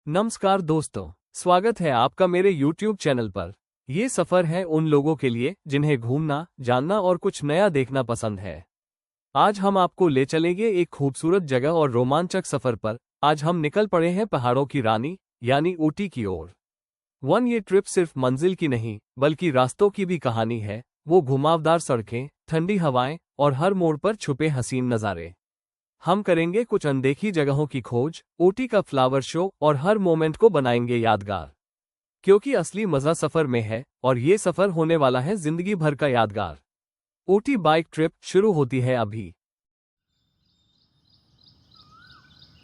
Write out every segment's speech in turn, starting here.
नमस्कार दोस्तों, स्वागत है आपका मेरे YouTube चैनल पर। ये सफ़र है उन लोगों के लिए जिन्हें घूमना, जानना और कुछ नया देखना पसंद है। आज हम आपको ले चलेंगे एक खूबसूरत जगह और रोमांचक सफ़र पर। आज हम निकल पड़े हैं पहाड़ों की रानी यानी ऊटी की ओर। ये ट्रिप सिर्फ मंजिल की नहीं, बल्कि रास्तों की भी कहानी है। वो घुमावदार सड़कें, ठंडी हवाएं और हर मोड़ पर छुपे हसीन नज़ारे। हम करेंगे कुछ अनदेखी जगहों की खोज, ऊटी का फ्लावर शो और हर मोमेंट को बनाएंगे यादगार। क्योंकि असली मजा सफर में है और ये सफर होने वाला है जिंदगी भर का यादगार। ऊटी बाइक ट्रिप शुरू होती है अभी।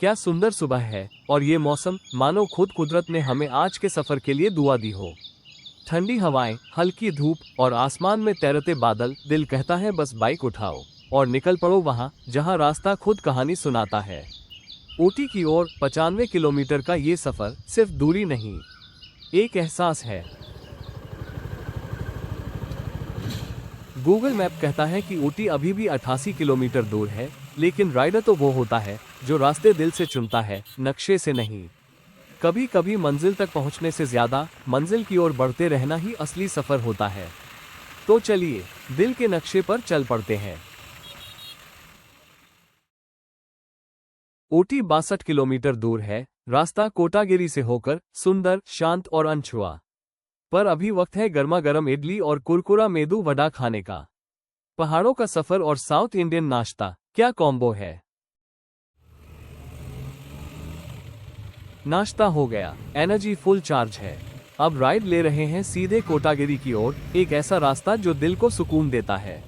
क्या सुंदर सुबह है और ये मौसम, मानो खुद कुदरत ने हमें आज के सफर के लिए दुआ दी हो। ठंडी हवाएं, हल्की धूप और आसमान में तैरते बादल, दिल कहता है बस बाइक उठाओ और निकल पड़ो वहां जहां रास्ता खुद कहानी सुनाता है। ऊटी की ओर 95 किलोमीटर का ये सफर सिर्फ दूरी नहीं, एक एहसास है। गूगल मैप कहता है कि ऊटी अभी भी 88 किलोमीटर दूर है, लेकिन राइडर तो वो होता है जो रास्ते दिल से चुनता है, नक्शे से नहीं। कभी कभी मंजिल तक पहुंचने से ज्यादा मंजिल की ओर बढ़ते रहना ही असली सफर होता है। तो चलिए, दिल के नक्शे पर चल पड़ते हैं। ऊटी 62 किलोमीटर दूर है। रास्ता कोटागिरी से होकर सुंदर, शांत और अनछुआ। पर अभी वक्त है गर्मा गर्म इडली और कुरकुरा मेदू वड़ा खाने का। पहाड़ों का सफर और साउथ इंडियन नाश्ता, क्या कॉम्बो है। नाश्ता हो गया, एनर्जी फुल चार्ज है। अब राइड ले रहे हैं सीधे कोटागिरी की ओर, एक ऐसा रास्ता जो दिल को सुकून देता है।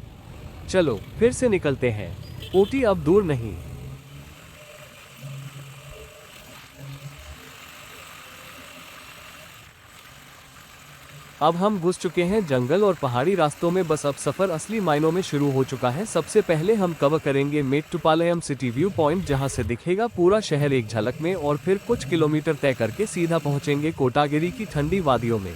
चलो फिर से निकलते हैं। ऊटी अब दूर नहीं। अब हम घुस चुके हैं जंगल और पहाड़ी रास्तों में। बस अब सफर असली मायनों में शुरू हो चुका है। सबसे पहले हम कवर करेंगे मेट्टुपालयम सिटी व्यू पॉइंट, जहां से दिखेगा पूरा शहर एक झलक में, और फिर कुछ किलोमीटर तय करके सीधा पहुंचेंगे कोटागिरी की ठंडी वादियों में।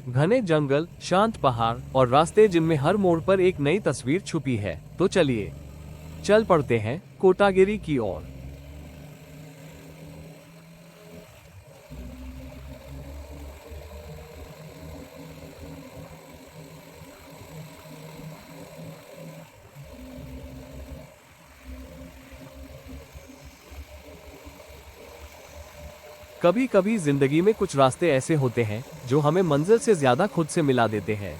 घने जंगल, शांत पहाड़ और रास्ते जिनमें हर मोड़ पर एक नई तस्वीर छुपी है। तो चलिए चल पड़ते हैं कोटागिरी की ओर। कभी कभी जिंदगी में कुछ रास्ते ऐसे होते हैं जो हमें मंजिल से ज्यादा खुद से मिला देते हैं।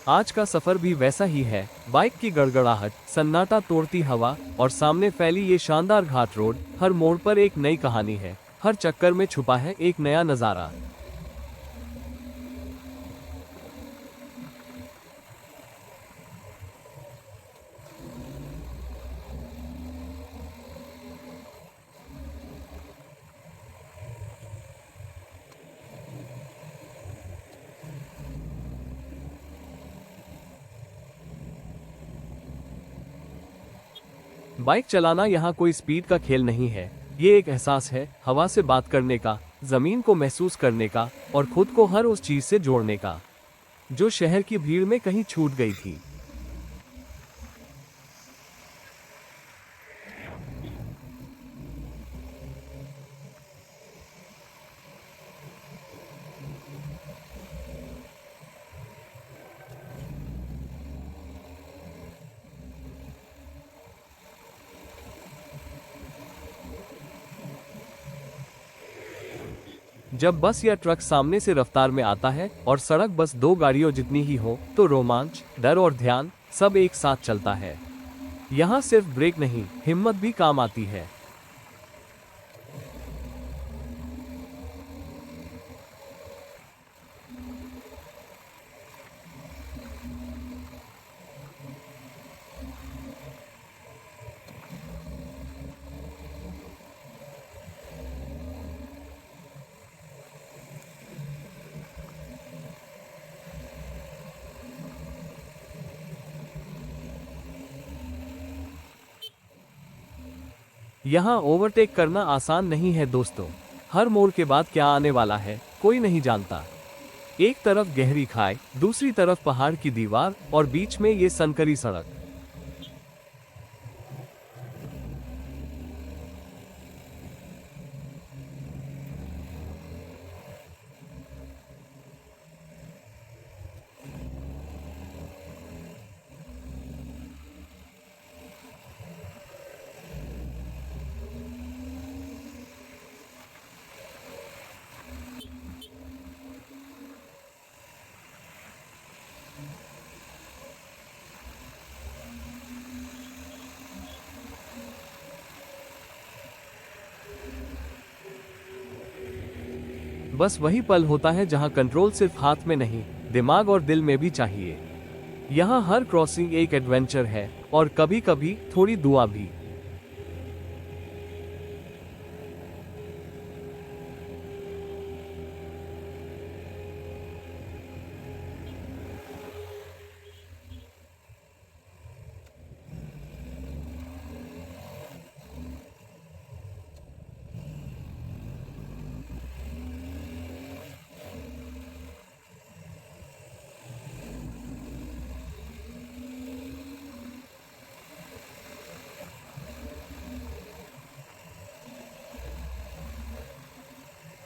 आज का सफर भी वैसा ही है। बाइक की गड़गड़ाहट, सन्नाटा तोड़ती हवा और सामने फैली ये शानदार घाट रोड, हर मोड़ पर एक नई कहानी है। हर चक्कर में छुपा है एक नया नजारा। बाइक चलाना यहाँ कोई स्पीड का खेल नहीं है। ये एक एहसास है, हवा से बात करने का, जमीन को महसूस करने का और खुद को हर उस चीज से जोड़ने का जो शहर की भीड़ में कहीं छूट गई थी। जब बस या ट्रक सामने से रफ्तार में आता है और सड़क बस दो गाड़ियों जितनी ही हो, तो रोमांच, डर और ध्यान सब एक साथ चलता है। यहाँ सिर्फ ब्रेक नहीं, हिम्मत भी काम आती है। यहाँ ओवरटेक करना आसान नहीं है दोस्तों। हर मोड़ के बाद क्या आने वाला है कोई नहीं जानता। एक तरफ गहरी खाई, दूसरी तरफ पहाड़ की दीवार और बीच में ये सनकरी सड़क। बस वही पल होता है जहां कंट्रोल सिर्फ हाथ में नहीं, दिमाग और दिल में भी चाहिए। यहाँ हर क्रॉसिंग एक एडवेंचर है और कभी कभी थोड़ी दुआ भी।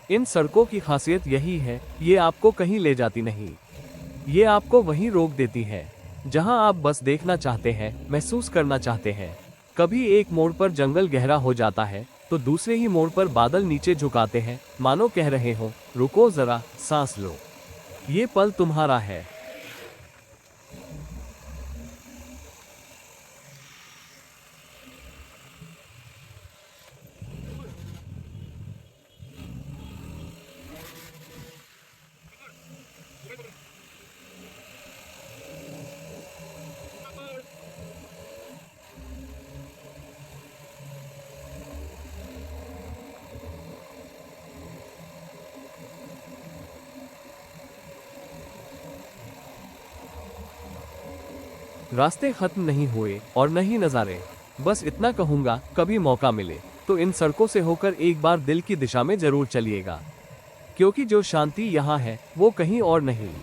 इन सड़कों की खासियत यही है, ये आपको कहीं ले जाती नहीं। ये आपको वहीं रोक देती है जहां आप बस देखना चाहते हैं, महसूस करना चाहते हैं। कभी एक मोड़ पर जंगल गहरा हो जाता है तो दूसरे ही मोड़ पर बादल नीचे झुकाते हैं, मानो कह रहे हो रुको जरा, सांस लो, ये पल तुम्हारा है। रास्ते खत्म नहीं हुए और नहीं नज़ारे। बस इतना कहूंगा, कभी मौका मिले तो इन सड़कों से होकर एक बार दिल की दिशा में जरूर चलिएगा, क्योंकि जो शांति यहाँ है वो कहीं और नहीं।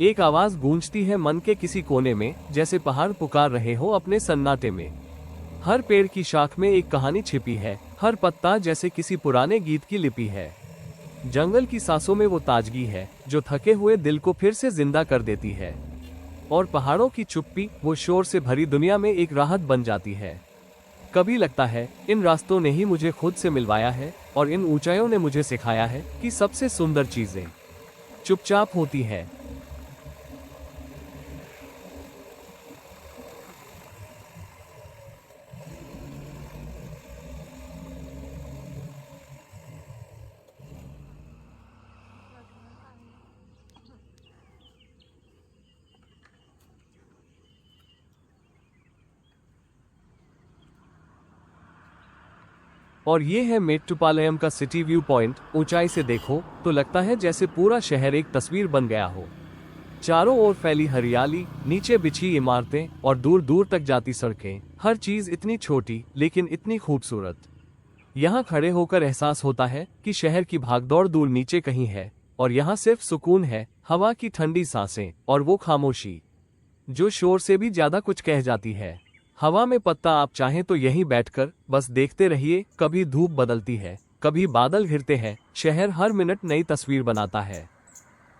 एक आवाज गूंजती है मन के किसी कोने में, जैसे पहाड़ पुकार रहे हो अपने सन्नाटे में। हर पेड़ की शाख में एक कहानी छिपी है, हर पत्ता जैसे किसी पुराने गीत की लिपि है। जंगल की सांसों में वो ताजगी है जो थके हुए दिल को फिर से जिंदा कर देती है। और पहाड़ों की चुप्पी वो शोर से भरी दुनिया में एक राहत बन जाती है। कभी लगता है इन रास्तों ने ही मुझे खुद से मिलवाया है और इन ऊंचाइयों ने मुझे सिखाया है कि सबसे सुंदर चीजें चुपचाप होती है। और ये है मेट्टुपालयम का सिटी व्यू पॉइंट। ऊंचाई से देखो तो लगता है जैसे पूरा शहर एक तस्वीर बन गया हो। चारों ओर फैली हरियाली, नीचे बिछी इमारतें और दूर दूर तक जाती सड़कें, हर चीज इतनी छोटी लेकिन इतनी खूबसूरत। यहाँ खड़े होकर एहसास होता है कि शहर की भागदौड़ दूर नीचे कहीं है और यहाँ सिर्फ सुकून है, हवा की ठंडी सांसें और वो खामोशी जो शोर से भी ज्यादा कुछ कह जाती है। हवा में पत्ता, आप चाहें तो यहीं बैठकर बस देखते रहिए। कभी धूप बदलती है, कभी बादल घिरते हैं, शहर हर मिनट नई तस्वीर बनाता है।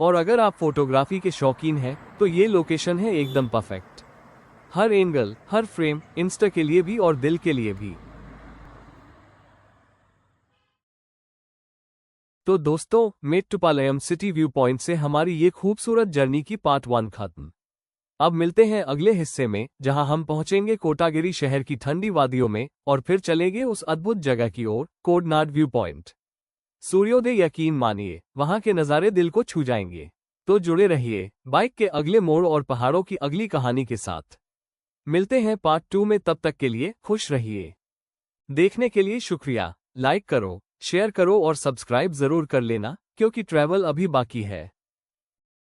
और अगर आप फोटोग्राफी के शौकीन हैं तो ये लोकेशन है एकदम परफेक्ट। हर एंगल, हर फ्रेम, इंस्टा के लिए भी और दिल के लिए भी। तो दोस्तों, मेट्टुपालयम सिटी व्यू पॉइंट से हमारी ये खूबसूरत जर्नी की पार्ट 1 खत्म। अब मिलते हैं अगले हिस्से में, जहां हम पहुंचेंगे कोटागिरी शहर की ठंडी वादियों में और फिर चलेंगे उस अद्भुत जगह की ओर, कोडनाड व्यू पॉइंट। सूर्योदय, यकीन मानिए वहां के नज़ारे दिल को छू जाएंगे। तो जुड़े रहिए बाइक के अगले मोड़ और पहाड़ों की अगली कहानी के साथ। मिलते हैं पार्ट 2 में, तब तक के लिए खुश रहिए। देखने के लिए शुक्रिया। लाइक करो, शेयर करो और सब्सक्राइब जरूर कर लेना, क्योंकि ट्रैवल अभी बाकी है।